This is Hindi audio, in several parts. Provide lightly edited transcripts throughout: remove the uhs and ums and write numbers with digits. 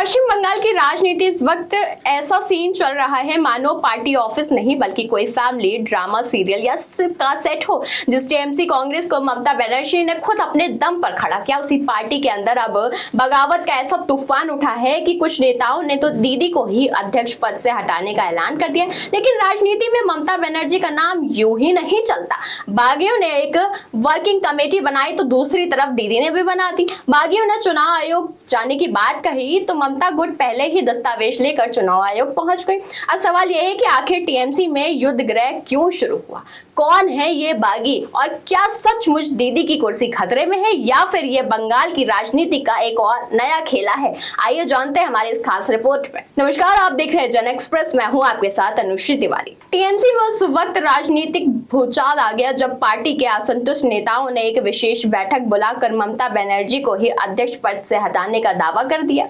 पश्चिम बंगाल की राजनीति इस वक्त ऐसा सीन चल रहा है मानो पार्टी ऑफिस नहीं बल्कि कोई फैमिली ड्रामा सीरियल या का सेट हो। जिस टीएमसी कांग्रेस को ममता बनर्जी ने खुद अपने दम पर खड़ा किया, उसी पार्टी के अंदर अब बगावत का ऐसा तूफान उठा है कि कुछ नेताओं ने तो दीदी को ही अध्यक्ष पद से हटाने का ऐलान कर दिया। लेकिन राजनीति में ममता बनर्जी का नाम यूं ही नहीं चलता। बागियों ने एक वर्किंग कमेटी बनाई तो दूसरी तरफ दीदी ने भी बना दी। बागियों ने चुनाव आयोग जाने की बात कही तो ममता गुट पहले ही दस्तावेज लेकर चुनाव आयोग पहुंच गई। अब सवाल यह है कि आखिर टीएमसी में युद्ध ग्रह क्यों शुरू हुआ, कौन है ये बागी और क्या सचमुच दीदी की कुर्सी खतरे में है या फिर ये बंगाल की राजनीति का एक और नया खेला है। आइए जानते हैं हमारे इस खास रिपोर्ट में। नमस्कार, आप देख रहे हैं जन एक्सप्रेस, मैं हूं आपके साथ अनुश्री तिवारी। टीएमसी में उस वक्त राजनीतिक भूचाल आ गया जब पार्टी के असंतुष्ट नेताओं ने एक विशेष बैठक बुलाकर ममता बनर्जी को ही अध्यक्ष पद से हटाने का दावा कर दिया।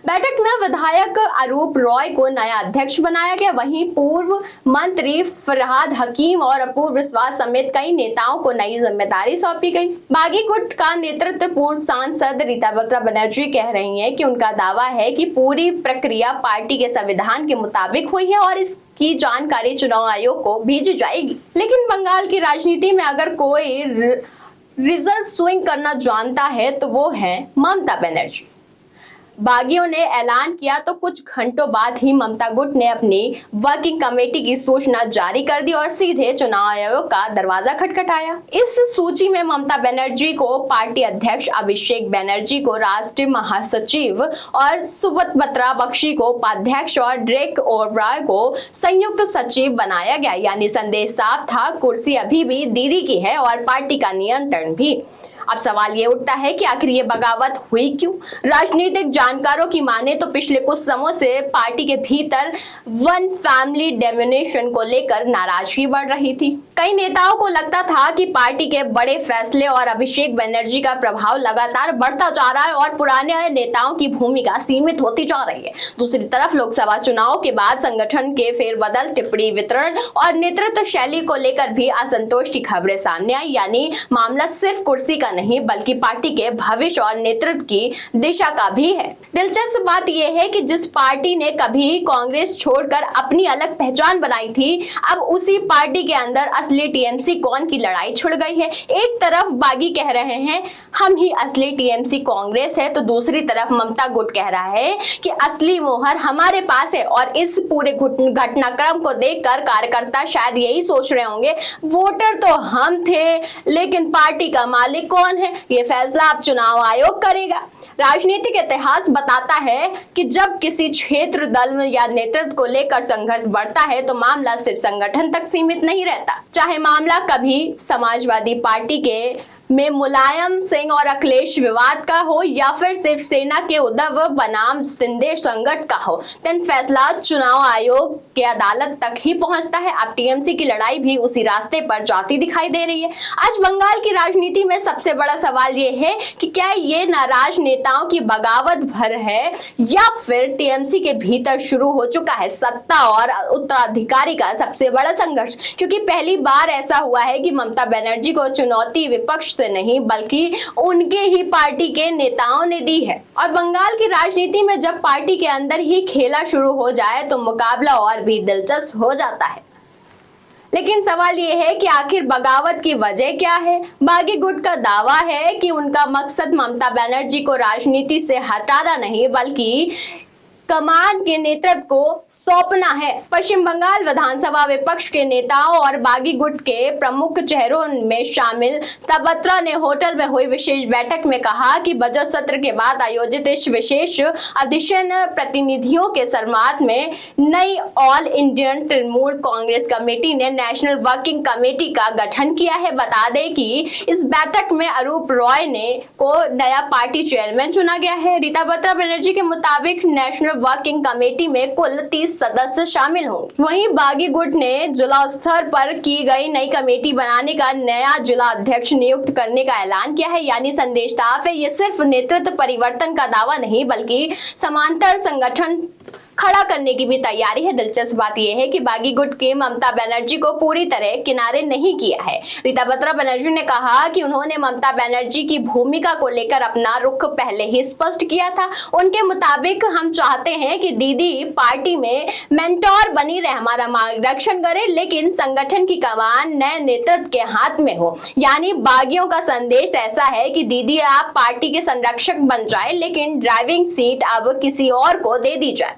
बैठक में विधायक अरूप रॉय को नया अध्यक्ष बनाया गया। वहीं पूर्व मंत्री फरहाद हकीम और अपूर्व विश्वास समेत कई नेताओं को नई जिम्मेदारी सौंपी गई। बागी गुट का नेतृत्व पूर्व सांसद रीता बत्रा बनर्जी कह रही हैं कि उनका दावा है कि पूरी प्रक्रिया पार्टी के संविधान के मुताबिक हुई है और इसकी जानकारी चुनाव आयोग को भेजी जाएगी। लेकिन बंगाल की राजनीति में अगर कोई रिजल्ट स्विंग करना जानता है तो वो है ममता बनर्जी। बागियों ने ऐलान किया तो कुछ घंटों बाद ही ममता गुट ने अपनी वर्किंग कमेटी की सूचना जारी कर दी और सीधे चुनाव आयोग का दरवाजा खटखटाया। इस सूची में ममता बनर्जी को पार्टी अध्यक्ष, अभिषेक बनर्जी को राष्ट्रीय महासचिव और सुब्रता बख्शी को उपाध्यक्ष और डेरेक ओब्राय को संयुक्त सचिव बनाया गया। यानी संदेश साफ था, कुर्सी अभी भी दीदी की है और पार्टी का नियंत्रण भी। अब सवाल ये उठता है कि आखिर ये बगावत हुई क्यों। राजनीतिक जानकारों की माने तो पिछले कुछ समय से पार्टी के भीतर वन फैमिली डोमिनेशन को लेकर नाराजगी बढ़ रही थी। कई नेताओं को लगता था कि पार्टी के बड़े फैसले और अभिषेक बनर्जी का प्रभाव लगातार बढ़ता जा रहा है और पुराने नेताओं की भूमिका सीमित होती जा रही है। दूसरी तरफ लोकसभा चुनाव के बाद संगठन के फेरबदल, टिप्पणी वितरण और नेतृत्व शैली को लेकर भी असंतोष की खबरें सामने आई। यानी मामला सिर्फ कुर्सी का नहीं बल्कि पार्टी के भविष्य और नेतृत्व की दिशा का भी है। दिलचस्प बात यह है कि जिस पार्टी ने कभी कांग्रेस छोड़कर अपनी अलग पहचान बनाई थी, अब उसी पार्टी के अंदर असली टीएमसी कौन की लड़ाई छिड़ गई है। एक तरफ बागी कह रहे हैं हम ही असली टीएमसी कांग्रेस है, तो दूसरी तरफ ममता गुट कह रहा है कि असली मोहर हमारे पास है। और इस पूरे घटनाक्रम को देखकर कार्यकर्ता शायद यही सोच रहे होंगे, वोटर तो हम थे लेकिन पार्टी का मालिक कौन है, ये फैसला अब चुनाव आयोग करेगा। राजनीतिक इतिहास बताता है कि जब किसी क्षेत्र, दल या नेतृत्व को लेकर संघर्ष बढ़ता है तो मामला सिर्फ संगठन तक सीमित नहीं रहता। चाहे मामला कभी समाजवादी पार्टी के में मुलायम सिंह और अखिलेश विवाद का हो या फिर शिवसेना के उद्धव बनाम शिंदे संघर्ष का हो, तो फैसला चुनाव आयोग के अदालत तक ही पहुंचता है। अब टीएमसी की लड़ाई भी उसी रास्ते पर जाती दिखाई दे रही है। आज बंगाल की राजनीति में सबसे बड़ा सवाल ये है कि क्या ये नाराज नेताओं की बगावत भर है या फिर टीएमसी के भीतर शुरू हो चुका है सत्ता और उत्तराधिकारी का सबसे बड़ा संघर्ष। क्योंकि पहली बार ऐसा हुआ है कि ममता बनर्जी को चुनौती विपक्ष नहीं बल्कि उनके ही पार्टी के नेताओं ने दी है। और बंगाल की राजनीति में जब पार्टी के अंदर ही खेला शुरू हो जाए तो मुकाबला और भी दिलचस्प हो जाता है। लेकिन सवाल यह है कि आखिर बगावत की वजह क्या है। बागी गुट का दावा है कि उनका मकसद ममता बनर्जी को राजनीति से हटाना नहीं बल्कि कमान के नेतृत्व को सौंपना है। पश्चिम बंगाल विधानसभा विपक्ष के नेताओं और बागी गुट के प्रमुख चेहरों में शामिल तबत्रा ने होटल में हुई विशेष बैठक में कहा कि बजट सत्र के बाद आयोजित इस विशेष अधिवेशन प्रतिनिधियों के सम्मान में नई all Indian Trinamool Congress committee ने नेशनल वर्किंग कमेटी का गठन किया है। बता दें कि इस बैठक में अरूप रॉय को नया पार्टी चेयरमैन चुना गया है। रीता बत्रा बनर्जी के मुताबिक नेशनल वर्किंग कमेटी में कुल 30 सदस्य शामिल होंगे। वहीं बागी गुट ने जिला स्तर पर की गई नई कमेटी बनाने का नया जिला अध्यक्ष नियुक्त करने का ऐलान किया है। यानी संदेश साफ है, ये सिर्फ नेतृत्व परिवर्तन का दावा नहीं बल्कि समांतर संगठन खड़ा करने की भी तैयारी है। दिलचस्प बात यह है कि बागी गुट की ममता बनर्जी को पूरी तरह किनारे नहीं किया है। रीता बत्रा बनर्जी ने कहा कि उन्होंने ममता बनर्जी की भूमिका को लेकर अपना रुख पहले ही स्पष्ट किया था। उनके मुताबिक हम चाहते हैं कि दीदी पार्टी में मेंटोर बनी रहे, हमारा मार्गदर्शन करे, लेकिन संगठन की कमान नए नेतृत्व के हाथ में हो। यानी बागियों का संदेश ऐसा है कि दीदी आप पार्टी के संरक्षक बन जाए, लेकिन ड्राइविंग सीट अब किसी और को दे दी जाए।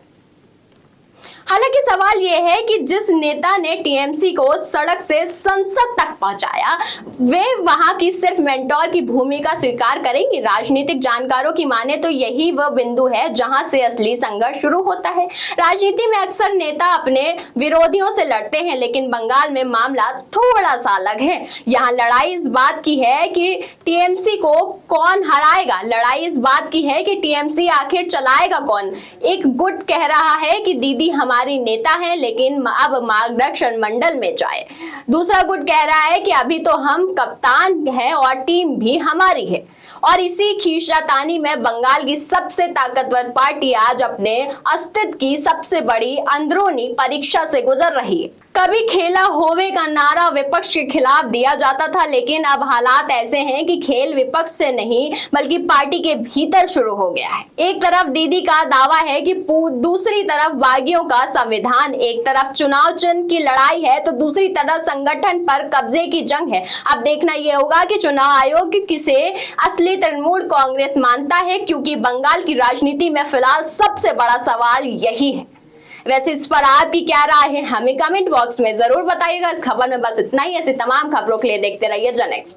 हालांकि सवाल यह है कि जिस नेता ने टीएमसी को सड़क से संसद तक पहुंचाया, वे वहां की सिर्फ मेंटोर की भूमिका स्वीकार करेंगे। राजनीतिक जानकारों की माने तो यही वह बिंदु है जहां से असली संघर्ष शुरू होता है। राजनीति में अक्सर नेता अपने विरोधियों से लड़ते हैं, लेकिन बंगाल में मामला थोड़ा सा अलग है। यहाँ लड़ाई इस बात की है कि टीएमसी को कौन हराएगा, लड़ाई इस बात की है कि टीएमसी आखिर चलाएगा कौन। एक गुट कह रहा है कि दीदी हमारी नेता है, लेकिन अब मार्गदर्शन मंडल में जाए। दूसरा गुट कह रहा है कि अभी तो हम कप्तान हैं और टीम भी हमारी है। और इसी खींचातानी में बंगाल की सबसे ताकतवर पार्टी आज अपने अस्तित्व की सबसे बड़ी अंदरूनी परीक्षा से गुजर रही है। कभी खेला होवे का नारा विपक्ष के खिलाफ दिया जाता था, लेकिन अब हालात ऐसे हैं कि खेल विपक्ष से नहीं बल्कि पार्टी के भीतर शुरू हो गया है। एक तरफ दीदी का दावा है कि दूसरी तरफ बागियों का संविधान, एक तरफ चुनाव चिन्ह की लड़ाई है तो दूसरी तरफ संगठन पर कब्जे की जंग है। अब देखना यह होगा कि चुनाव आयोग किसे असली तृणमूल कांग्रेस मानता है, क्योंकि बंगाल की राजनीति में फिलहाल सबसे बड़ा सवाल यही है। वैसे इस पर आपकी क्या राय है, हमें कमेंट बॉक्स में जरूर बताइएगा। इस खबर में बस इतना ही। ऐसी तमाम खबरों के लिए देखते रहिए जनएक्स।